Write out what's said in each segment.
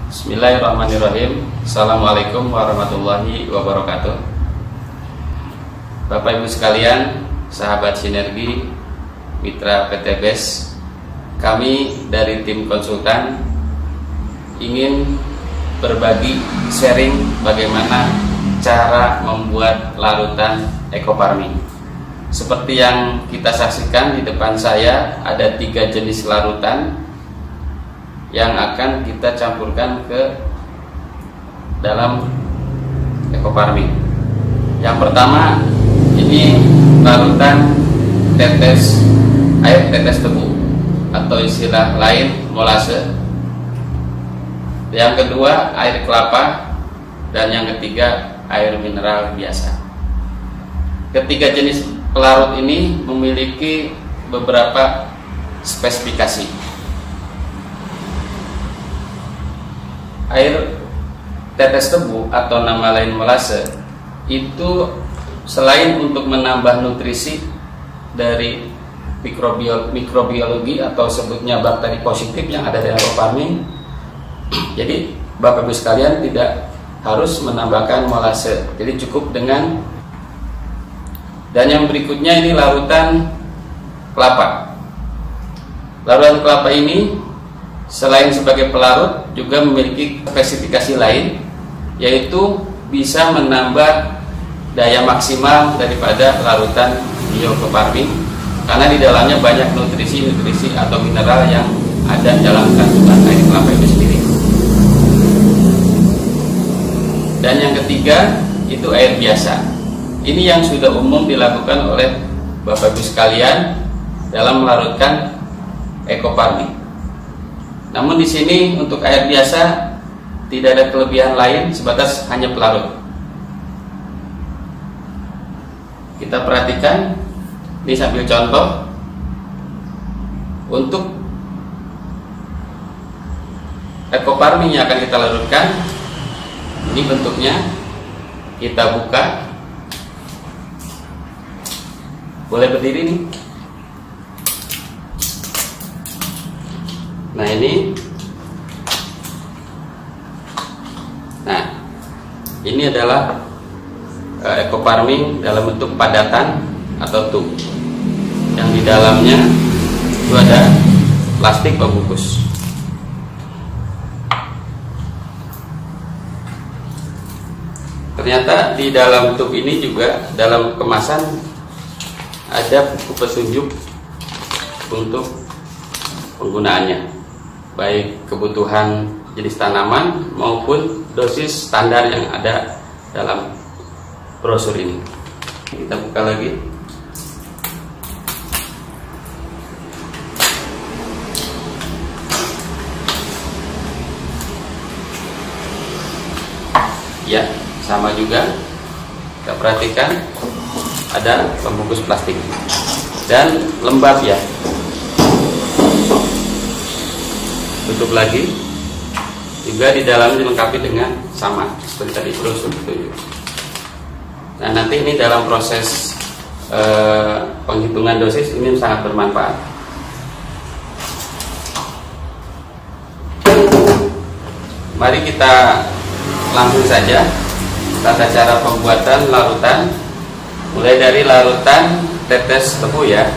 Bismillahirrahmanirrahim. Assalamualaikum warahmatullahi wabarakatuh. Bapak Ibu sekalian, sahabat Sinergi, mitra PT BES, kami dari tim konsultan ingin berbagi sharing bagaimana cara membuat larutan ekofarming. Seperti yang kita saksikan di depan saya, ada 3 jenis larutan yang akan kita campurkan ke dalam ekofarming. Yang pertama, ini larutan air tetes tebu atau istilah lain molase. Yang kedua, air kelapa, dan yang ketiga, air mineral biasa. Ketiga jenis pelarut ini memiliki beberapa spesifikasi. Air tetes tebu atau nama lain molase itu selain untuk menambah nutrisi dari mikrobiologi atau sebutnya bakteri positif yang ada dalam ekofarming, jadi Bapak Ibu sekalian tidak harus menambahkan molase, jadi cukup dengan. Dan yang berikutnya ini larutan kelapa. Larutan kelapa ini selain sebagai pelarut juga memiliki spesifikasi lain, yaitu bisa menambah daya maksimal daripada larutan biofarming karena di dalamnya banyak nutrisi atau mineral yang ada dalam kandungan air kelapa itu sendiri. Dan yang ketiga itu air biasa. Ini yang sudah umum dilakukan oleh Bapak Ibu sekalian dalam melarutkan ekofarming. Namun di sini untuk air biasa tidak ada kelebihan lain sebatas hanya pelarut. Kita perhatikan, ini sambil contoh. Untuk ekofarming yang akan kita larutkan, ini bentuknya, kita buka. Boleh berdiri nih. Nah ini adalah ekofarming dalam bentuk padatan atau tub, yang di dalamnya itu ada plastik pembungkus. Ternyata di dalam tub ini juga dalam kemasan ada buku petunjuk untuk penggunaannya, baik kebutuhan jenis tanaman maupun dosis standar yang ada dalam brosur ini. Kita buka lagi. Ya, sama juga. Kita perhatikan ada pembungkus plastik dan lembab ya. Tutup lagi, juga di dalamnya dilengkapi dengan sama seperti tadi brosur itu. Nah, nanti ini dalam proses penghitungan dosis ini sangat bermanfaat. Mari kita langsung saja tata cara pembuatan larutan, mulai dari larutan tetes tebu ya.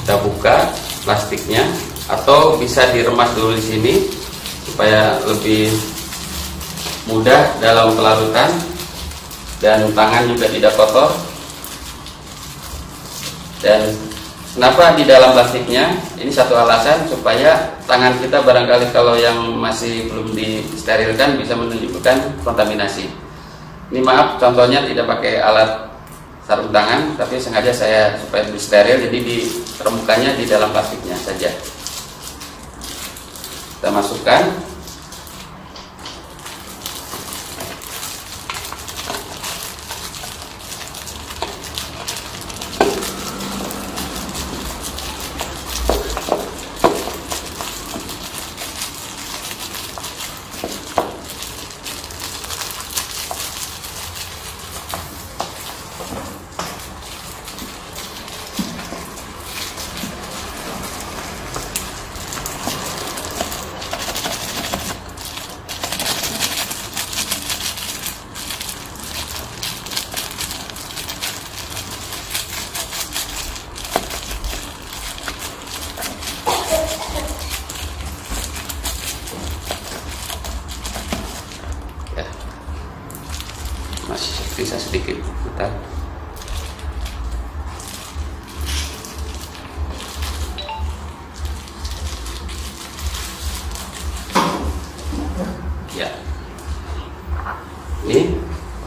Kita buka plastiknya, atau bisa diremas dulu di sini supaya lebih mudah dalam pelarutan dan tangan juga tidak kotor. Dan kenapa di dalam plastiknya? Ini satu alasan supaya tangan kita barangkali kalau yang masih belum disterilkan bisa menunjukkan kontaminasi. Ini maaf contohnya tidak pakai alat sarung tangan, tapi sengaja saya supaya lebih steril, jadi ditemukannya di dalam plastiknya saja. Kita masukkan.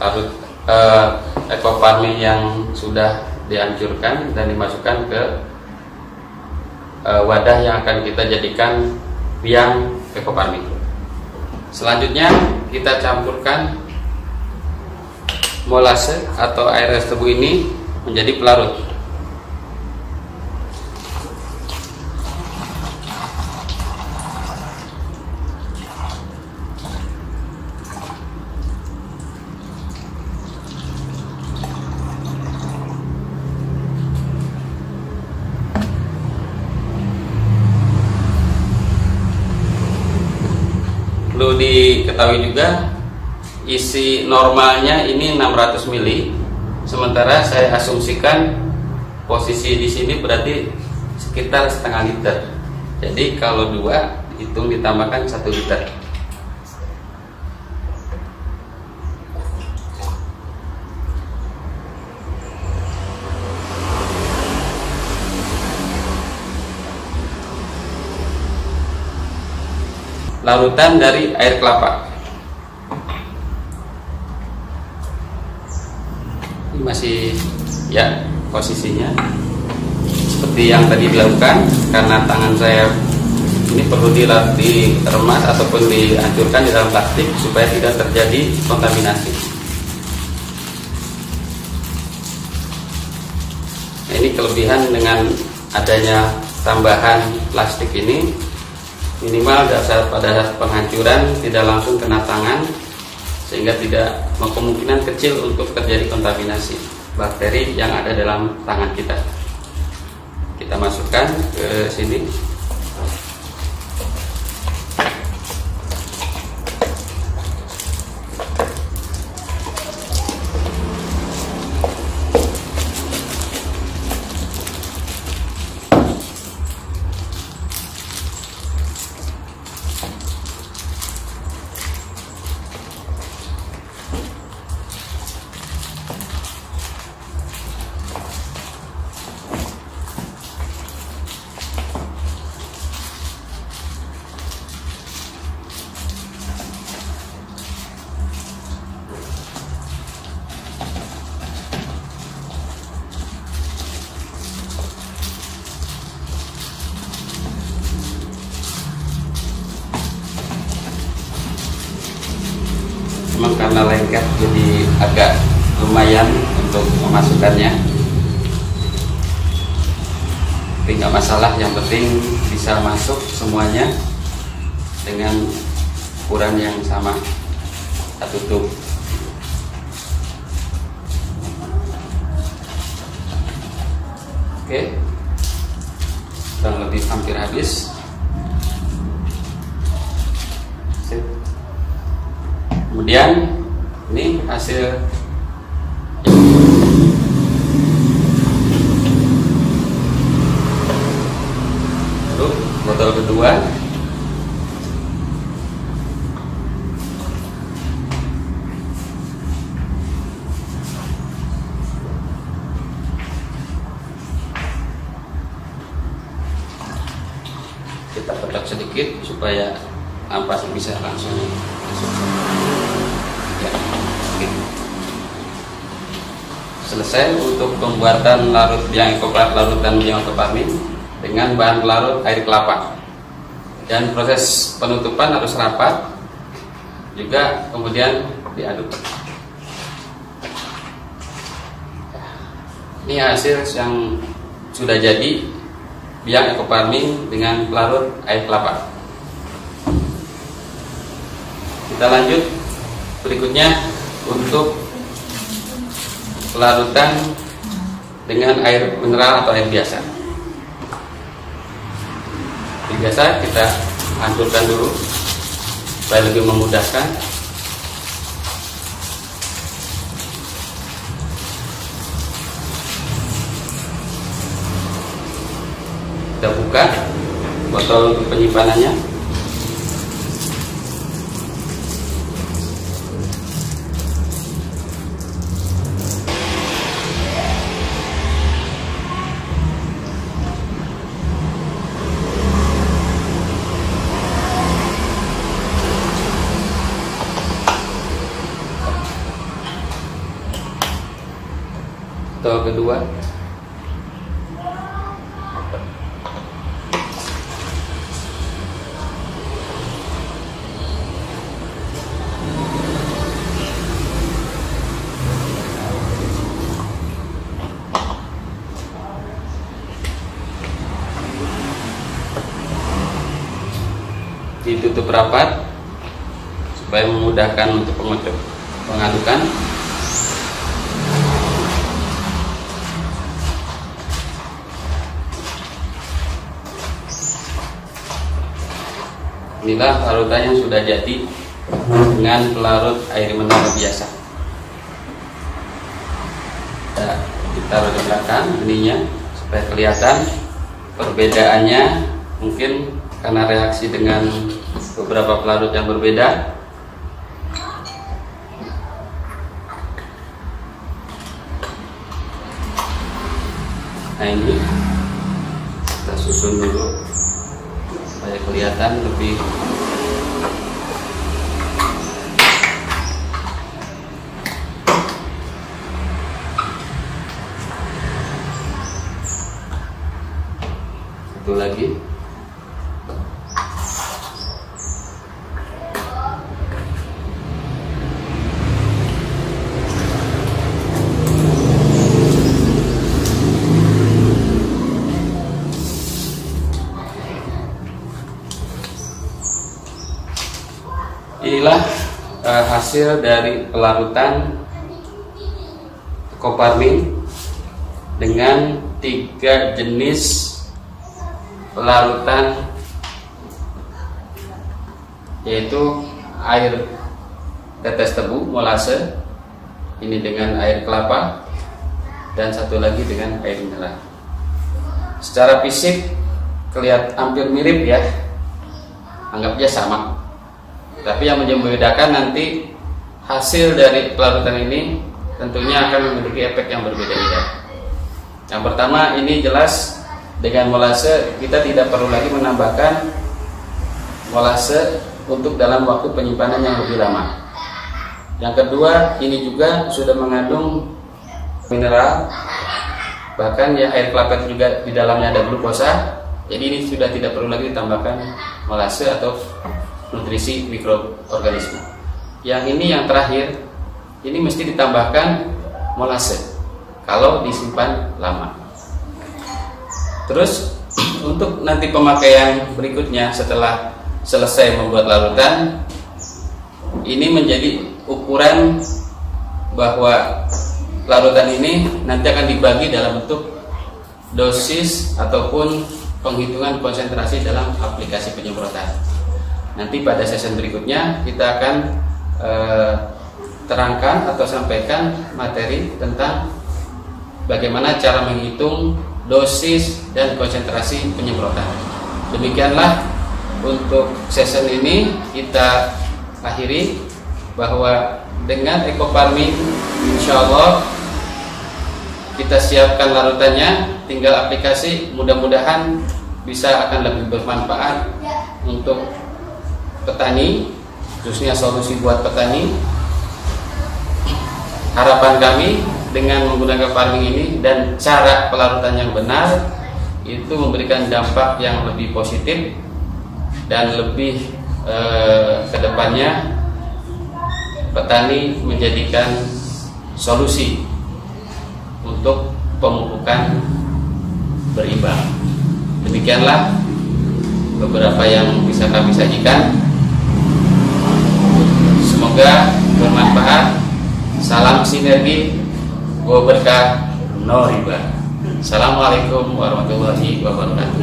larut ekoparmin yang sudah dihancurkan dan dimasukkan ke wadah yang akan kita jadikan biang ekoparmin. Selanjutnya kita campurkan molase atau air es tebu ini menjadi pelarut. Perlu diketahui juga isi normalnya ini 600 ml, sementara saya asumsikan posisi di sini berarti sekitar setengah liter. Jadi kalau 2 hitung ditambahkan 1 liter. Larutan dari air kelapa. Ini masih ya posisinya seperti yang tadi dilakukan, karena tangan saya ini perlu diremas ataupun dihancurkan di dalam plastik supaya tidak terjadi kontaminasi. Nah, ini kelebihan dengan adanya tambahan plastik ini, minimal pada saat penghancuran tidak langsung kena tangan, sehingga tidak kemungkinan kecil untuk terjadi kontaminasi bakteri yang ada dalam tangan kita. Kita masukkan ke sini. Memang karena lengket jadi agak lumayan untuk memasukkannya, tapi nggak masalah, yang penting bisa masuk semuanya dengan ukuran yang sama. Kita tutup. Oke, kurang lebih hampir habis. Kemudian ini hasil botol kedua. Kita petak sedikit supaya ampas bisa langsung masuk. Ya, selesai untuk pembuatan larut biang ekoparmin, larutan biang ekoparmin dengan bahan pelarut air kelapa, dan proses penutupan harus rapat juga, kemudian diaduk. Ini hasil yang sudah jadi biang ekoparmin dengan pelarut air kelapa. Kita lanjut berikutnya untuk pelarutan dengan air mineral atau air biasa. Air biasa kita hancurkan dulu supaya lebih memudahkan. Kita buka botol untuk penyimpanannya. kedua. Ditutup rapat supaya memudahkan untuk pengadukan. Inilah larutan yang sudah jadi dengan pelarut air mineral biasa. Kita taruh di belakang ininya supaya kelihatan perbedaannya, mungkin karena reaksi dengan beberapa pelarut yang berbeda. Nah, ini kita susun dulu supaya kelihatan lebih satu lagi. Inilah hasil dari pelarutan Coparmin dengan 3 jenis pelarutan, yaitu air tetes tebu molase, ini dengan air kelapa, dan satu lagi dengan air mineral. Secara fisik kelihatan hampir mirip ya, anggapnya sama. Tapi yang membedakan nanti hasil dari pelarutan ini tentunya akan memiliki efek yang berbeda-beda. Yang pertama, ini jelas dengan molase kita tidak perlu lagi menambahkan molase untuk dalam waktu penyimpanan yang lebih lama. Yang kedua, ini juga sudah mengandung mineral, bahkan ya air kelapa juga di dalamnya ada glukosa. Jadi ini sudah tidak perlu lagi ditambahkan molase atau nutrisi mikroorganisme. Yang ini yang terakhir, ini mesti ditambahkan molase kalau disimpan lama. Terus untuk nanti pemakaian berikutnya setelah selesai membuat larutan, ini menjadi ukuran bahwa larutan ini nanti akan dibagi dalam bentuk dosis ataupun penghitungan konsentrasi dalam aplikasi penyemprotan. Nanti pada sesi berikutnya kita akan terangkan atau sampaikan materi tentang bagaimana cara menghitung dosis dan konsentrasi penyemprotan. Demikianlah untuk sesi ini kita akhiri, bahwa dengan Ecoparmin insya Allah kita siapkan larutannya, tinggal aplikasi, mudah-mudahan bisa akan lebih bermanfaat untuk petani, khususnya solusi buat petani. Harapan kami dengan menggunakan farming ini dan cara pelarutan yang benar itu memberikan dampak yang lebih positif dan lebih kedepannya petani menjadikan solusi untuk pemupukan berimbang. Demikianlah beberapa yang bisa kami sajikan. Semoga bermanfaat. Salam sinergi, gua berkah, no riba. Assalamualaikum warahmatullahi wabarakatuh.